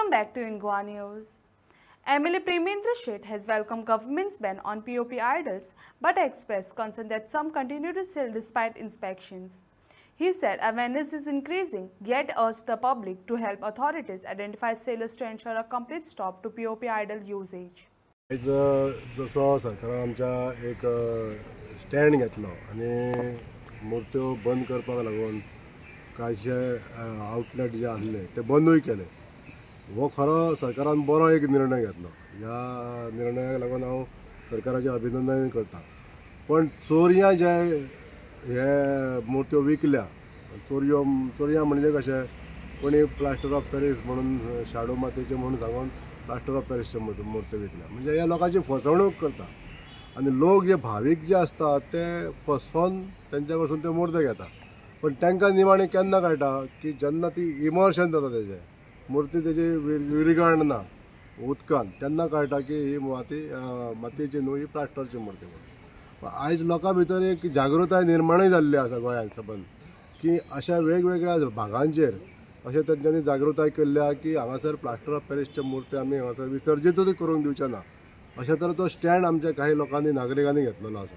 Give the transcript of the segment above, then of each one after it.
Welcome back to Ingwa News. MLA Premendra Sheth has welcomed government's ban on POP idols but expressed concern that some continue to sell despite inspections. He said awareness is increasing, yet urged the public to help authorities identify sellers to ensure a complete stop to POP idol usage. जसो सरकारान आमच्या एक stand घेतलो आनी मुर्त्यो बंद करपाक लागून कांयशे outlet जे आसले ते बंदूय केले. हो खरो सरकारान बरो एक निर्णय घेतलो. ह्या निर्णयाक लागून हांव सरकाराचें अभिनंदन करता. पण चोरयां जे हे मुर्त्यो विकल्या, चोरयां म्हणजे कशें, कोणी प्लास्टर ऑफ पॅरिस म्हणून शाडू मातयेचे म्हणून सांगून प्लास्टर ऑफ पॅरिसचे मुर्त्यो विकल्या. म्हणजे ह्या लोकांची फसवणूक करता आनी लोक जे भावीक जे असता ते फसवून तेंच्या कडसून ते मुर्ते घेता. पण तांकां निमाणें केन्ना कळटा की जेन्ना ती इमर्शन जाता तेजें मुर्ती तेजी विरगण ना उदकान, तेन्ना कळटा की ही मातयेची न्हू, ही प्लास्टरची मुर्ती म्हणून. आयज लोकां भितर एक जागृताय निर्माणूय जाल्ली आसा गोंयांत सबंद की अशा वेगवेगळ्या भागांचेर अशें तेंच्यांनी जागृताय केल्ल्या की हांगासर प्लास्टर ऑफ पॅरिसचे मुर्ते आमी हांगासर विसर्जीतूच करूंक दिवचे ना. अशें तर तो स्टँड आमच्या काही लोकांनी नागरिकांनी घेतलेलो आसा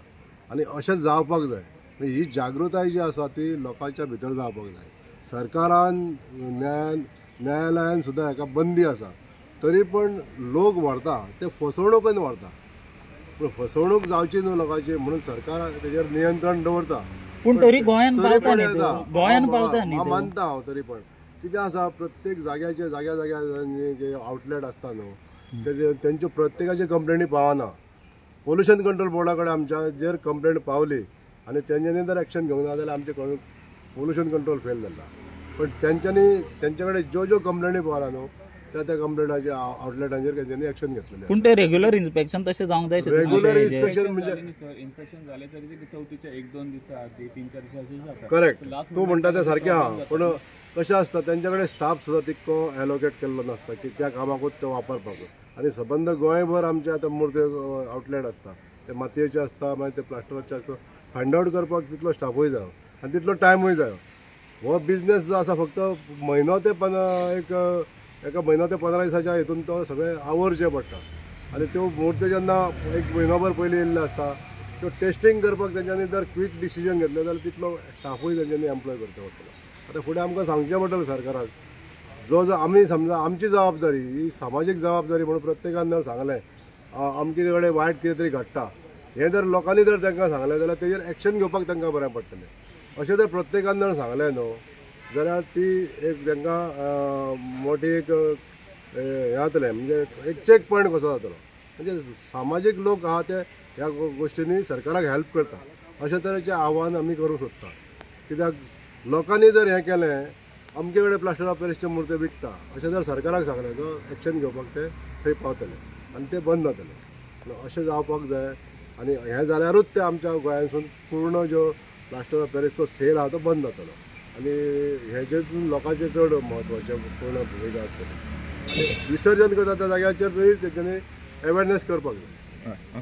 आनी अशेंच जावपाक जाय. ही जागृताय जी आसा ती लोकांच्या भितर जावपाक जाय. सरकारान न्यायालयान सुद्दां हाका बंदी आसा, तरी पण लोक व्हरता ते फसवणूकन व्हरता. पूण फसवणूक जावची न्हू लोकांची म्हणून सरकार तेजेर नियंत्रण दवरता. पूण तरी गोंयान पावता हांव मानता. हांव तरी पण कितें आसा, प्रत्येक जाग्याचे जाग्या जे आउटलेट आसता न्हू तेंच्यो प्रत्येकाचे कंप्लेनी पावना. पोल्युशन कंट्रोल बोर्डा कडेन आमच्या जर कंप्लेंट पावली आनी तेंच्यांनी जर एक्शन घेवंक ना जाल्यार आमचे पोल्युशन कंट्रोल फेल जाता. पण तेंच्या कडेन ज्यो कंप्लेनी पावला न्हू त्या कंप्लेंटाच्या आउटलेटांचेर तेंच्यांनी एक्शन घेतलेलें. पूण ते रेग्युलर इन्स्पेक्शन तशें जावंक जाय. रेग्युलर इन्स्पेक्शन म्हणजे इन्स्पेक्शन जालें तरी ते चवथीच्या 1-2 दिसा 3-4 दिसा अशें जाता. करेक्ट, तूं म्हणटा तें सारकें आहा. पूण कशें आसता तेंच्या कडेन स्टाफ सुद्दां तितको एलोकेट केल्लो नासता की त्या कामाकूच तो वापरपाक. आनी सबंद गोंयभर आमचे आतां मुर्त्यो आउटलेट आसता, ते मातयेचे आसता, मागीर ते प्लास्टराचे आसता. फायंड आवट करपाक तितलो स्टाफूय जायो आनी तितलो टायमूय जायो. हो बिजनेस जो आसा फक्त म्हयनो ते एका म्हयनो ते 15 दिसाच्या हितून तो सगळे आवरचे पडटा. आनी त्यो मुर्त्यो जेन्ना एक म्हयनोभर पयलीं येयल्ले आसता त्यो टेस्टिंग करपाक तेंच्यांनी जर क्वीक डिसिजन घेतलें जाल्यार तितलो स्टाफूय तेंच्यांनी एम्प्लॉय करचो पडटलो. आतां फुडें आमकां सांगचें पडटलें सरकाराक जो आमी समजा आमची जबाबदारी ही सामाजीक जबाबदारी म्हणून प्रत्येकान जर सांगलें आमचे कडेन वायट कितें तरी घडटा हें जर लोकांनी जर तांकां सांगलें जाल्यार तेजेर एक्शन घेवपाक तांकां बरें पडटलें. अशें जर प्रत्येकान जर सांगलें न्हू जाल्यार ती एक तांकां मोठी एक हें जातलें, म्हणजे एक चॅक पॉयंट कसो जातलो. म्हणजे सामाजीक लोक आहा ते ह्या गोश्टींनी सरकाराक हेल्प करता. अशे तरेचें आव्हान आमी करूंक सोदता. कित्याक लोकांनी जर हें केलें अमके कडेन प्लास्टर ऑफ पॅरिसचे मुर्ते विकता अशें जर सरकाराक सांगलें तो एक्शन घेवपाक ते थंय पावतले आनी ते बंद जातले. अशें जावपाक जाय आनी हें जाल्यारूच ते आमच्या गोंयांसून पूर्ण जो प्लास्टर ऑफ पॅरिसचो सेल आहा तो बंद जातलो. आनी हेजेतून लोकांचें चड म्हत्वाचें पूर्ण भुमिका आसतली. विसर्जन करता त्या जाग्याचेर तरी तेंच्यांनी अवेरनेस करपाक जाय.